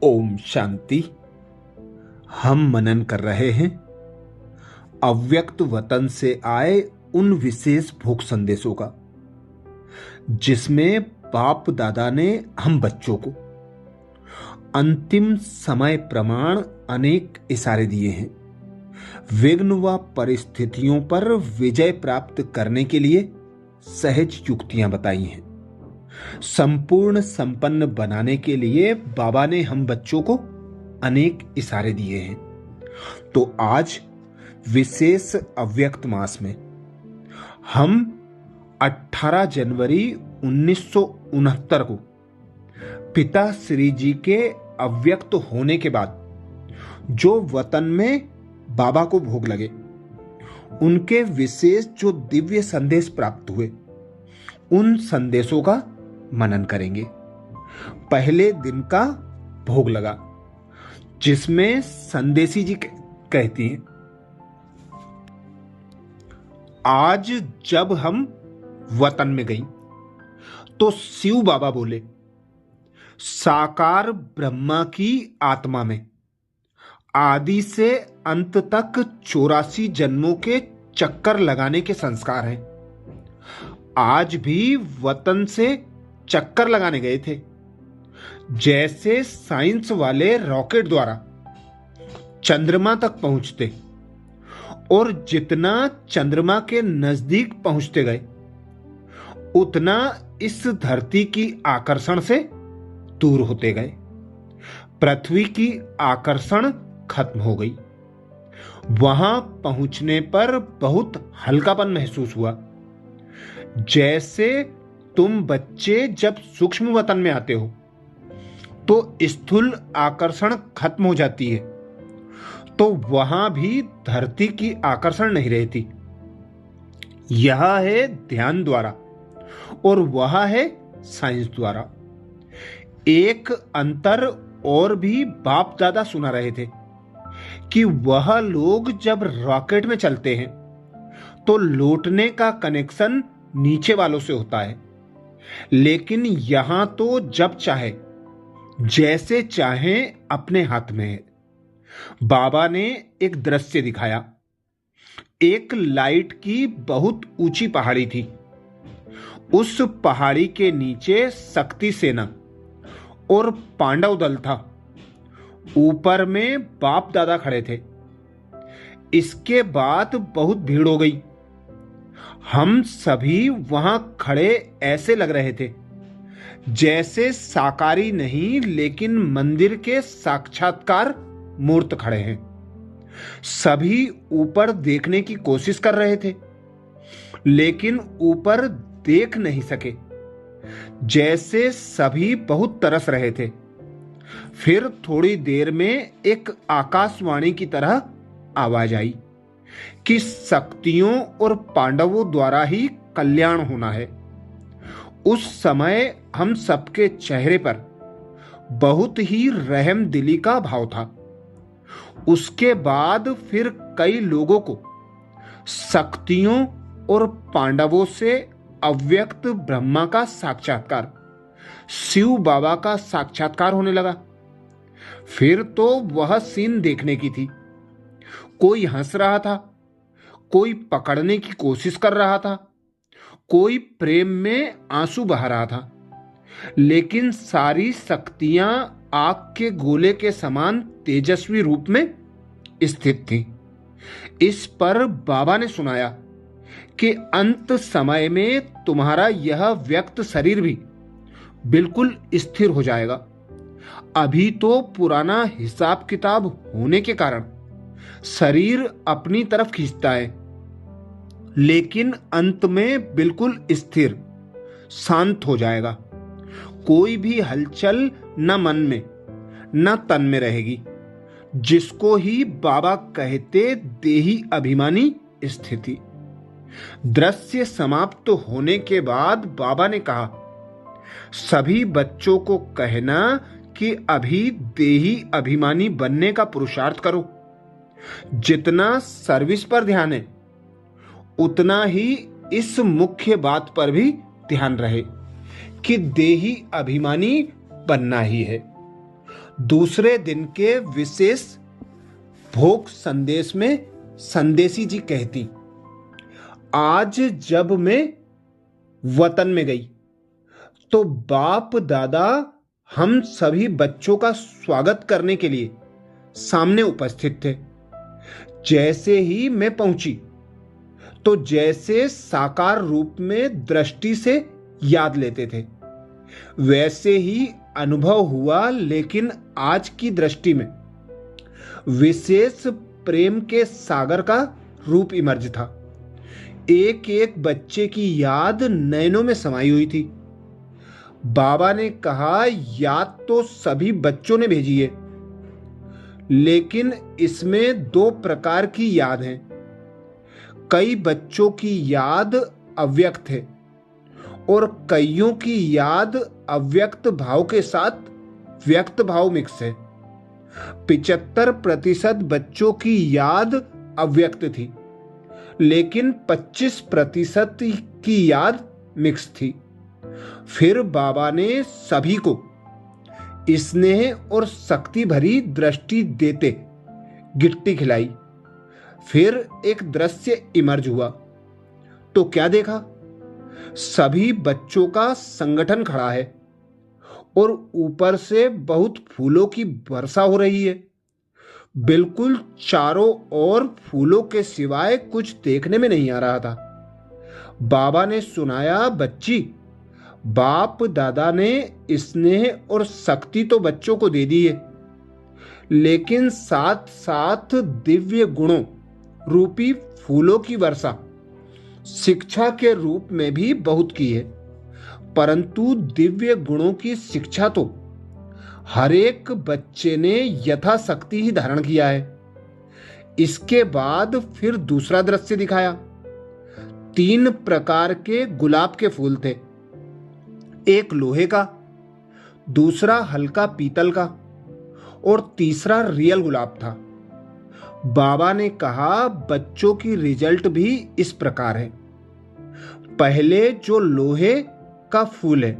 ओम शांति। हम मनन कर रहे हैं अव्यक्त वतन से आए उन विशेष भोग संदेशों का, जिसमें बाप दादा ने हम बच्चों को अंतिम समय प्रमाण अनेक इशारे दिए हैं। विघ्न व परिस्थितियों पर विजय प्राप्त करने के लिए सहज युक्तियां बताई हैं। संपूर्ण संपन्न बनाने के लिए बाबा ने हम बच्चों को अनेक इशारे दिए हैं। तो आज विशेष अव्यक्त मास में हम 18 जनवरी 1969 को पिता श्री जी के अव्यक्त होने के बाद जो वतन में बाबा को भोग लगे, उनके विशेष जो दिव्य संदेश प्राप्त हुए, उन संदेशों का मनन करेंगे। पहले दिन का भोग लगा, जिसमें संदेशी जी कहती हैं, आज जब हम वतन में गई तो शिव बाबा बोले, साकार ब्रह्मा की आत्मा में आदि से अंत तक 84 जन्मों के चक्कर लगाने के संस्कार हैं। आज भी वतन से चक्कर लगाने गए थे, जैसे साइंस वाले रॉकेट द्वारा चंद्रमा तक पहुंचते और जितना चंद्रमा के नजदीक पहुंचते गए, उतना इस धरती की आकर्षण से दूर होते गए। पृथ्वी की आकर्षण खत्म हो गई। वहां पहुंचने पर बहुत हल्कापन महसूस हुआ, जैसे तुम बच्चे जब सूक्ष्म वतन में आते हो तो स्थूल आकर्षण खत्म हो जाती है, तो वहां भी धरती की आकर्षण नहीं रहती। यह है ध्यान द्वारा और वह है साइंस द्वारा। एक अंतर और भी बाप दादा सुना रहे थे कि वह लोग जब रॉकेट में चलते हैं तो लौटने का कनेक्शन नीचे वालों से होता है, लेकिन यहां तो जब चाहे जैसे चाहे अपने हाथ में है। बाबा ने एक दृश्य दिखाया। एक लाइट की बहुत ऊंची पहाड़ी थी। उस पहाड़ी के नीचे शक्ति सेना और पांडव दल था। ऊपर में बाप दादा खड़े थे। इसके बाद बहुत भीड़ हो गई। हम सभी वहां खड़े ऐसे लग रहे थे जैसे साकारी नहीं, लेकिन मंदिर के साक्षात्कार मूर्त खड़े हैं। सभी ऊपर देखने की कोशिश कर रहे थे, लेकिन ऊपर देख नहीं सके, जैसे सभी बहुत तरस रहे थे। फिर थोड़ी देर में एक आकाशवाणी की तरह आवाज आई कि शक्तियों और पांडवों द्वारा ही कल्याण होना है। उस समय हम सबके चेहरे पर बहुत ही रहम दिली का भाव था। उसके बाद फिर कई लोगों को शक्तियों और पांडवों से अव्यक्त ब्रह्मा का साक्षात्कार, शिव बाबा का साक्षात्कार होने लगा। फिर तो वह सीन देखने की थी। कोई हंस रहा था, कोई पकड़ने की कोशिश कर रहा था, कोई प्रेम में आंसू बहा रहा था, लेकिन सारी शक्तियां आग के गोले के समान तेजस्वी रूप में स्थित थीं। इस पर बाबा ने सुनाया कि अंत समय में तुम्हारा यह व्यक्त शरीर भी बिल्कुल स्थिर हो जाएगा। अभी तो पुराना हिसाब किताब होने के कारण शरीर अपनी तरफ खींचता है, लेकिन अंत में बिल्कुल स्थिर शांत हो जाएगा। कोई भी हलचल न मन में न तन में रहेगी, जिसको ही बाबा कहते देही अभिमानी स्थिति। दृश्य समाप्त होने के बाद बाबा ने कहा, सभी बच्चों को कहना कि अभी देही अभिमानी बनने का पुरुषार्थ करो। जितना सर्विस पर ध्यान है, उतना ही इस मुख्य बात पर भी ध्यान रहे कि देही अभिमानी बनना ही है। दूसरे दिन के विशेष भोग संदेश में संदेशी जी कहती, आज जब मैं वतन में गई तो बाप दादा हम सभी बच्चों का स्वागत करने के लिए सामने उपस्थित थे। जैसे ही मैं पहुंची तो जैसे साकार रूप में दृष्टि से याद लेते थे वैसे ही अनुभव हुआ, लेकिन आज की दृष्टि में विशेष प्रेम के सागर का रूप इमर्ज था। एक एक बच्चे की याद नयनों में समाई हुई थी। बाबा ने कहा, याद तो सभी बच्चों ने भेजी है, लेकिन इसमें दो प्रकार की याद है। कई बच्चों की याद अव्यक्त है और कईयों की याद अव्यक्त भाव के साथ व्यक्त भाव मिक्स है। 75% बच्चों की याद अव्यक्त थी, लेकिन 25% की याद मिक्स थी। फिर बाबा ने सभी को स्नेह और शक्ति भरी दृष्टि देते गिट्टी खिलाई। फिर एक दृश्य इमर्ज हुआ तो क्या देखा? सभी बच्चों का संगठन खड़ा है और ऊपर से बहुत फूलों की वर्षा हो रही है। बिल्कुल चारों ओर फूलों के सिवाय कुछ देखने में नहीं आ रहा था। बाबा ने सुनाया, बच्ची, बाप दादा ने स्नेह और शक्ति तो बच्चों को दे दी है, लेकिन साथ साथ दिव्य गुणों रूपी फूलों की वर्षा शिक्षा के रूप में भी बहुत की है। परंतु दिव्य गुणों की शिक्षा तो हर एक बच्चे ने यथाशक्ति ही धारण किया है। इसके बाद फिर दूसरा दृश्य दिखाया। 3 प्रकार के गुलाब के फूल थे, एक लोहे का, दूसरा हल्का पीतल का और तीसरा रियल गुलाब था। बाबा ने कहा, बच्चों की रिजल्ट भी इस प्रकार है। पहले जो लोहे का फूल है,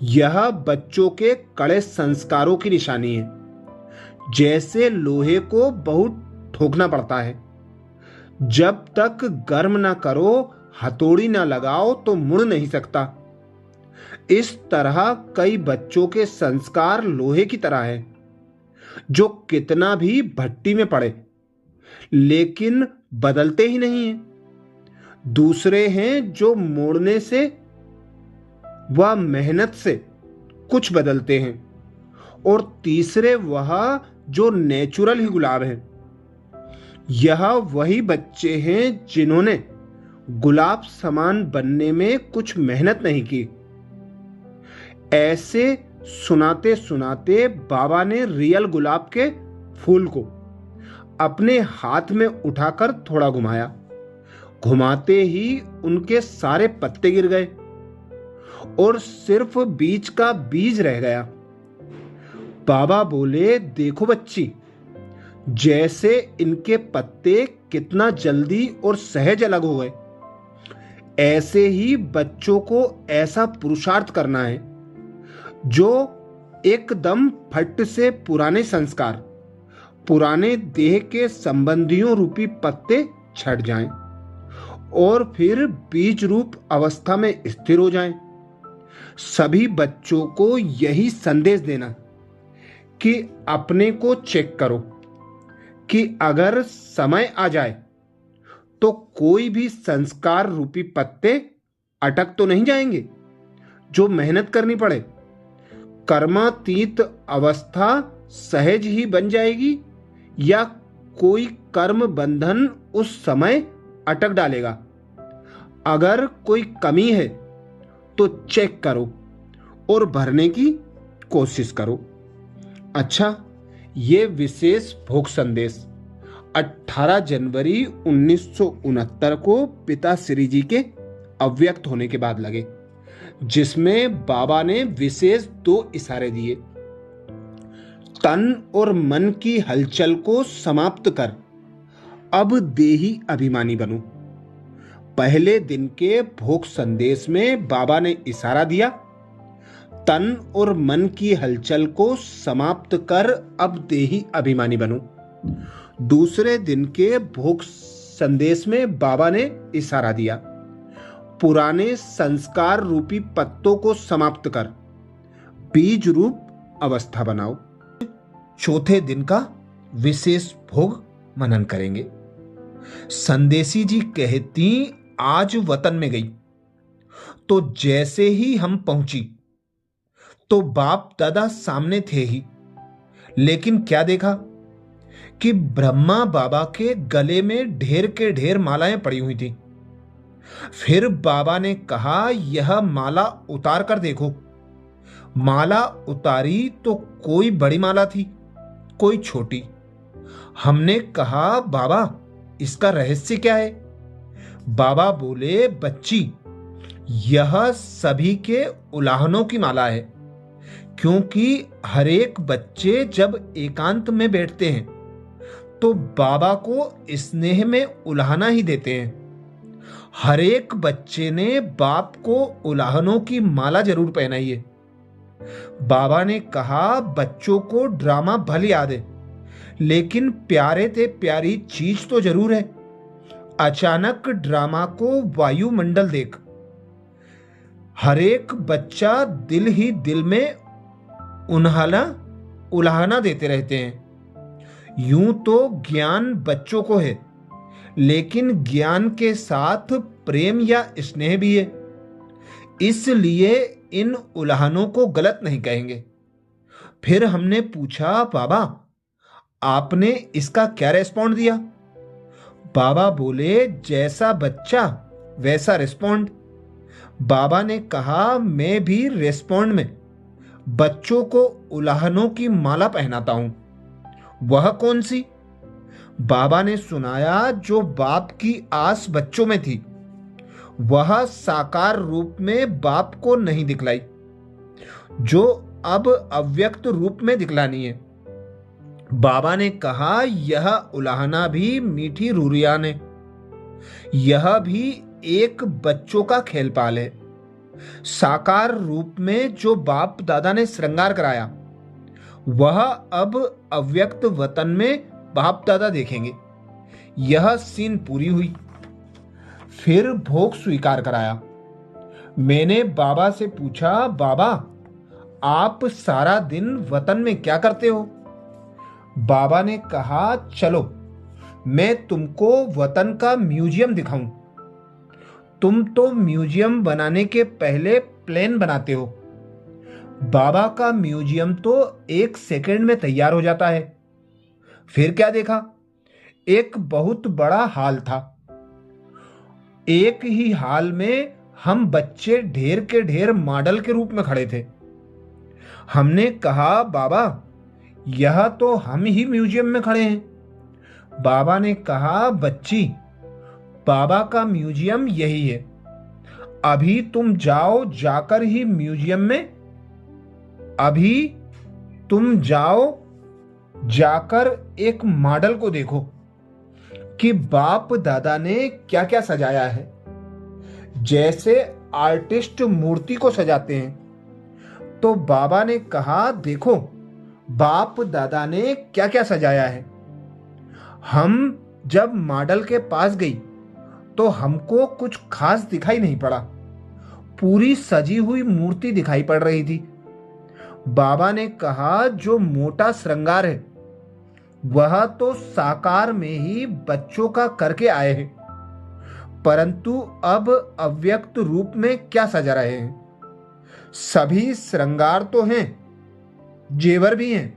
यह बच्चों के कड़े संस्कारों की निशानी है। जैसे लोहे को बहुत ठोकना पड़ता है, जब तक गर्म ना करो, हथौड़ी ना लगाओ तो मुड़ नहीं सकता। इस तरह कई बच्चों के संस्कार लोहे की तरह है, जो कितना भी भट्टी में पड़े लेकिन बदलते ही नहीं है। दूसरे हैं जो मोड़ने से व मेहनत से कुछ बदलते हैं, और तीसरे वह जो नेचुरल ही गुलाब है। यह वही बच्चे हैं जिन्होंने गुलाब समान बनने में कुछ मेहनत नहीं की। ऐसे सुनाते सुनाते बाबा ने रियल गुलाब के फूल को अपने हाथ में उठाकर थोड़ा घुमाया। घुमाते ही उनके सारे पत्ते गिर गए और सिर्फ बीज का बीज रह गया। बाबा बोले, देखो बच्ची, जैसे इनके पत्ते कितना जल्दी और सहज अलग हो गए, ऐसे ही बच्चों को ऐसा पुरुषार्थ करना है जो एकदम फट से पुराने संस्कार, पुराने देह के संबंधियों रूपी पत्ते छट जाएं और फिर बीज रूप अवस्था में स्थिर हो जाएं। सभी बच्चों को यही संदेश देना कि अपने को चेक करो कि अगर समय आ जाए तो कोई भी संस्कार रूपी पत्ते अटक तो नहीं जाएंगे जो मेहनत करनी पड़े। कर्मातीत अवस्था सहज ही बन जाएगी या कोई कर्म बंधन उस समय अटक डालेगा। अगर कोई कमी है तो चेक करो और भरने की कोशिश करो। अच्छा, ये विशेष भोग संदेश 18 जनवरी 1969 को पिता श्री जी के अव्यक्त होने के बाद लगे, जिसमें बाबा ने विशेष 2 इशारे दिए। तन और मन की हलचल को समाप्त कर अब देही अभिमानी बनो। पहले दिन के भोग संदेश में बाबा ने इशारा दिया, तन और मन की हलचल को समाप्त कर अब देही अभिमानी बनो। दूसरे दिन के भोग संदेश में बाबा ने इशारा दिया, पुराने संस्कार रूपी पत्तों को समाप्त कर बीज रूप अवस्था बनाओ। चौथे दिन का विशेष भोग मनन करेंगे। संदेशी जी कहती, आज वतन में गई तो जैसे ही हम पहुंची तो बाप दादा सामने थे ही, लेकिन क्या देखा कि ब्रह्मा बाबा के गले में ढेर के ढेर मालाएं पड़ी हुई थी। फिर बाबा ने कहा, यह माला उतार कर देखो। माला उतारी तो कोई बड़ी माला थी, कोई छोटी। हमने कहा, बाबा इसका रहस्य क्या है? बाबा बोले, बच्ची यह सभी के उलाहनों की माला है, क्योंकि हर एक बच्चे जब एकांत में बैठते हैं तो बाबा को स्नेह में उलाहना ही देते हैं। हर एक बच्चे ने बाप को उलाहनों की माला जरूर पहनाई है। बाबा ने कहा, बच्चों को ड्रामा भले याद है, लेकिन प्यारे ते प्यारी चीज तो जरूर है। अचानक ड्रामा को वायुमंडल देख हर एक बच्चा दिल ही दिल में उलाहना देते रहते हैं। यूं तो ज्ञान बच्चों को है, लेकिन ज्ञान के साथ प्रेम या स्नेह भी है, इसलिए इन उलाहनों को गलत नहीं कहेंगे। फिर हमने पूछा, बाबा आपने इसका क्या रेस्पॉन्ड दिया? बाबा बोले, जैसा बच्चा वैसा रेस्पॉन्ड। बाबा ने कहा, मैं भी रेस्पॉन्ड में बच्चों को उलाहनों की माला पहनाता हूं। वह कौन सी? बाबा ने सुनाया, जो बाप की आस बच्चों में थी वह साकार रूप में बाप को नहीं दिखलाई, जो अब अव्यक्त रूप में दिखलानी है। बाबा ने कहा, यह उलाहना भी मीठी रूरियान है, यह भी एक बच्चों का खेलपाल है। साकार रूप में जो बाप दादा ने श्रृंगार कराया वह अब अव्यक्त वतन में बाप दादा देखेंगे। यह सीन पूरी हुई। फिर भोग स्वीकार कराया। मैंने बाबा से पूछा, बाबा आप सारा दिन वतन में क्या करते हो? बाबा ने कहा, चलो मैं तुमको वतन का म्यूजियम दिखाऊं। तुम तो म्यूजियम बनाने के पहले प्लान बनाते हो। बाबा का म्यूजियम तो 1 सेकंड में तैयार हो जाता है। फिर क्या देखा? एक बहुत बड़ा हॉल था। एक ही हॉल में हम बच्चे ढेर के ढेर मॉडल के रूप में खड़े थे। हमने कहा, बाबा यह तो हम ही म्यूजियम में खड़े हैं। बाबा ने कहा, बच्ची बाबा का म्यूजियम यही है। अभी तुम जाओ, जाकर ही म्यूजियम में अभी तुम जाओ जाकर एक मॉडल को देखो कि बाप दादा ने क्या क्या सजाया है। जैसे आर्टिस्ट मूर्ति को सजाते हैं। तो बाबा ने कहा, देखो बाप दादा ने क्या क्या सजाया है। हम जब मॉडल के पास गई तो हमको कुछ खास दिखाई नहीं पड़ा। पूरी सजी हुई मूर्ति दिखाई पड़ रही थी। बाबा ने कहा, जो मोटा श्रृंगार है वह तो साकार में ही बच्चों का करके आए हैं, परंतु अब अव्यक्त रूप में क्या सजा रहे हैं? सभी श्रृंगार तो हैं, जेवर भी हैं,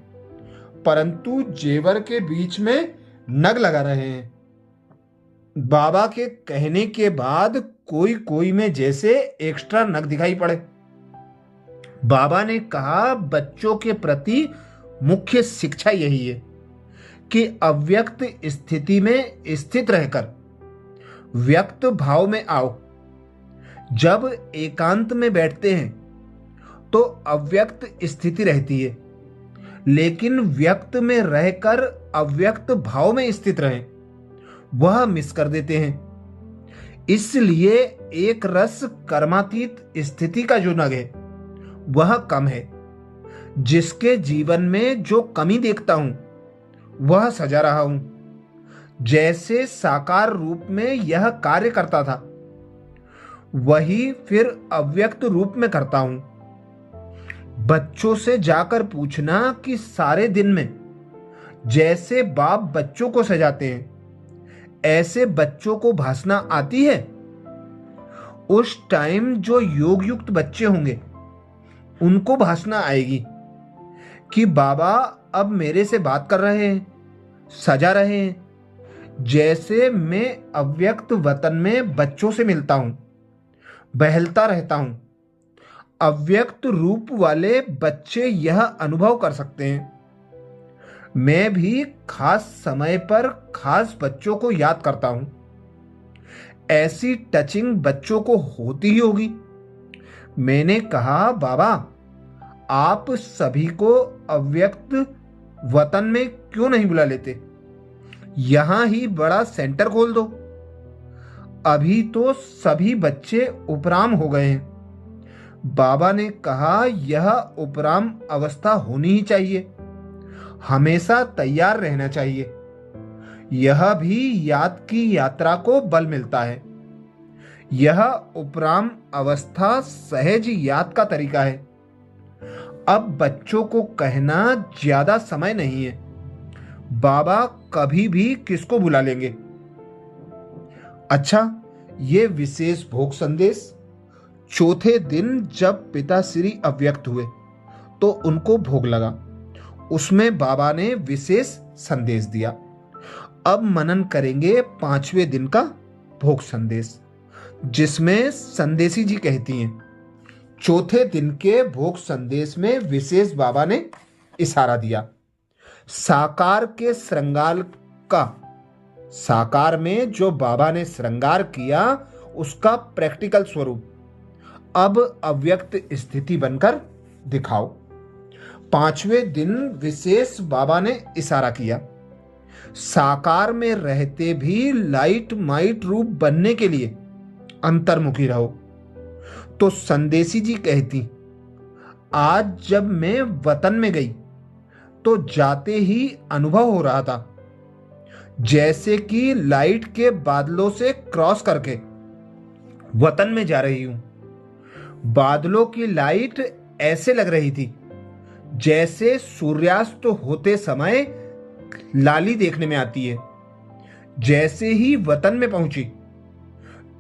परंतु जेवर के बीच में नग लगा रहे हैं। बाबा के कहने के बाद कोई कोई में जैसे एक्स्ट्रा नग दिखाई पड़े। बाबा ने कहा, बच्चों के प्रति मुख्य शिक्षा यही है कि अव्यक्त स्थिति में स्थित रहकर व्यक्त भाव में आओ। जब एकांत में बैठते हैं तो अव्यक्त स्थिति रहती है, लेकिन व्यक्त में रहकर अव्यक्त भाव में स्थित रहें वह मिस कर देते हैं। इसलिए एक रस कर्मातीत स्थिति का जो नग है वह कम है। जिसके जीवन में जो कमी देखता हूं वह सजा रहा हूं। जैसे साकार रूप में यह कार्य करता था वही फिर अव्यक्त रूप में करता हूं। बच्चों से जाकर पूछना कि सारे दिन में जैसे बाप बच्चों को सजाते हैं ऐसे बच्चों को भाषना आती है। उस टाइम जो योग युक्त बच्चे होंगे उनको भाषना आएगी कि बाबा अब मेरे से बात कर रहे हैं, सजा रहे हैं। जैसे मैं अव्यक्त वतन में बच्चों से मिलता हूं, बहलता रहता हूं, अव्यक्त रूप वाले बच्चे यह अनुभव कर सकते हैं। मैं भी खास समय पर खास बच्चों को याद करता हूं। ऐसी टचिंग बच्चों को होती ही होगी। मैंने कहा बाबा आप सभी को अव्यक्त वतन में क्यों नहीं बुला लेते, यहां ही बड़ा सेंटर खोल दो। अभी तो सभी बच्चे उपराम हो गए हैं। बाबा ने कहा यह उपराम अवस्था होनी ही चाहिए, हमेशा तैयार रहना चाहिए। यह भी याद की यात्रा को बल मिलता है। यह उपराम अवस्था सहज याद का तरीका है। अब बच्चों को कहना ज्यादा समय नहीं है, बाबा कभी भी किसको बुला लेंगे। अच्छा, ये विशेष भोग संदेश चौथे दिन जब पिताश्री अव्यक्त हुए तो उनको भोग लगा। उसमें बाबा ने विशेष संदेश दिया। अब मनन करेंगे 5वें दिन का भोग संदेश, जिसमें संदेशी जी कहती हैं। चौथे दिन के भोग संदेश में विशेष बाबा ने इशारा दिया साकार के श्रृंगार का। साकार में जो बाबा ने श्रृंगार किया उसका प्रैक्टिकल स्वरूप अब अव्यक्त स्थिति बनकर दिखाओ। 5वें दिन विशेष बाबा ने इशारा किया साकार में रहते भी लाइट माइट रूप बनने के लिए अंतर्मुखी रहो। तो संदेशी जी कहती आज जब मैं वतन में गई तो जाते ही अनुभव हो रहा था जैसे कि लाइट के बादलों से क्रॉस करके वतन में जा रही हूं। बादलों की लाइट ऐसे लग रही थी जैसे सूर्यास्त होते समय लाली देखने में आती है। जैसे ही वतन में पहुंची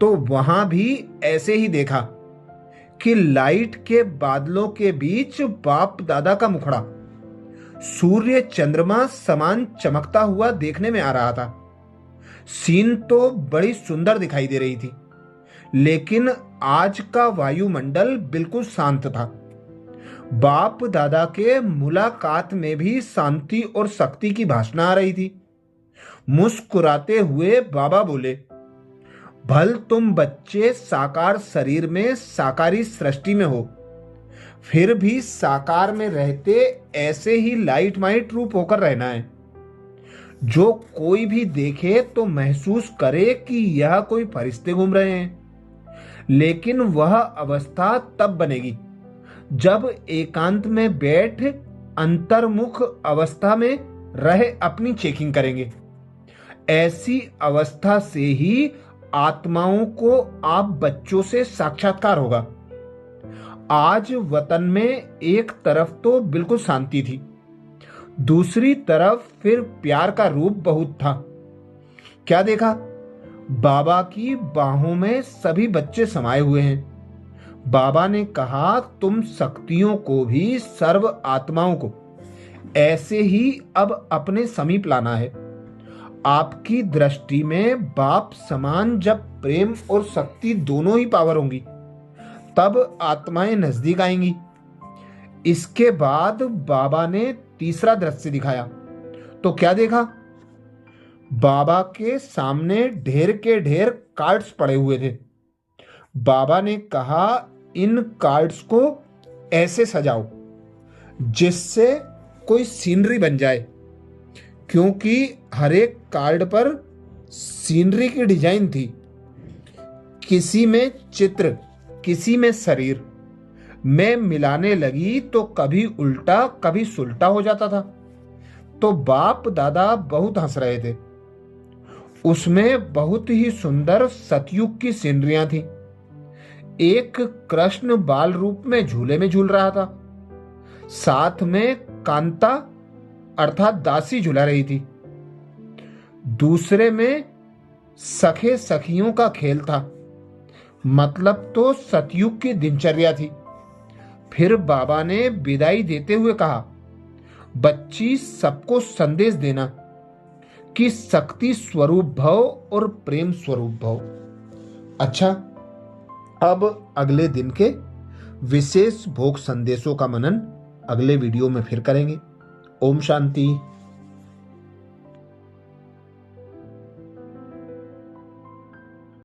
तो वहां भी ऐसे ही देखा कि लाइट के बादलों के बीच बाप दादा का मुखड़ा सूर्य चंद्रमा समान चमकता हुआ देखने में आ रहा था। सीन तो बड़ी सुंदर दिखाई दे रही थी, लेकिन आज का वायुमंडल बिल्कुल शांत था। बाप दादा के मुलाकात में भी शांति और शक्ति की भाषा आ रही थी। मुस्कुराते हुए बाबा बोले भल तुम बच्चे साकार शरीर में साकारी सृष्टि में हो, फिर भी साकार में रहते ऐसे ही लाइट माइट रूप होकर रहना है। जो कोई भी देखे तो महसूस करे कि यह कोई फरिश्ते घूम रहे हैं। लेकिन वह अवस्था तब बनेगी जब एकांत में बैठ अंतर्मुख अवस्था में रहे अपनी चेकिंग करेंगे। ऐसी अवस्था से ही आत्माओं को आप बच्चों से साक्षात्कार होगा। आज वतन में एक तरफ तो बिल्कुल शांति थी, दूसरी तरफ फिर प्यार का रूप बहुत था। क्या देखा? बाबा की बाहों में सभी बच्चे समाये हुए हैं। बाबा ने कहा तुम शक्तियों को भी सर्व आत्माओं को ऐसे ही अब अपने समीप लाना है। आपकी दृष्टि में बाप समान जब प्रेम और शक्ति दोनों ही पावर होंगी तब आत्माएं नजदीक आएंगी। इसके बाद बाबा ने तीसरा दृश्य दिखाया तो क्या देखा? बाबा के सामने ढेर के ढेर कार्ड्स पड़े हुए थे। बाबा ने कहा इन कार्ड्स को ऐसे सजाओ जिससे कोई सीनरी बन जाए, क्योंकि हर एक कार्ड पर सीनरी की डिजाइन थी। किसी में चित्र, किसी में शरीर। में मिलाने लगी तो कभी उल्टा कभी सुलटा हो जाता था। तो बाप दादा बहुत हंस रहे थे। उसमें बहुत ही सुंदर सतयुग की सीनरियां थी। एक कृष्ण बाल रूप में झूले में झूल रहा था। साथ में कांता अर्थात दासी झूला रही थी। दूसरे में सखे सखियों का खेल था। मतलब तो सतयुग की दिनचर्या थी। फिर बाबा ने विदाई देते हुए कहा, बच्ची सबको संदेश देना कि शक्ति स्वरूप भव और प्रेम स्वरूप भव। अच्छा, अब अगले दिन के विशेष भोग संदेशों का मनन अगले वीडियो में फिर करेंगे। ओम शांति।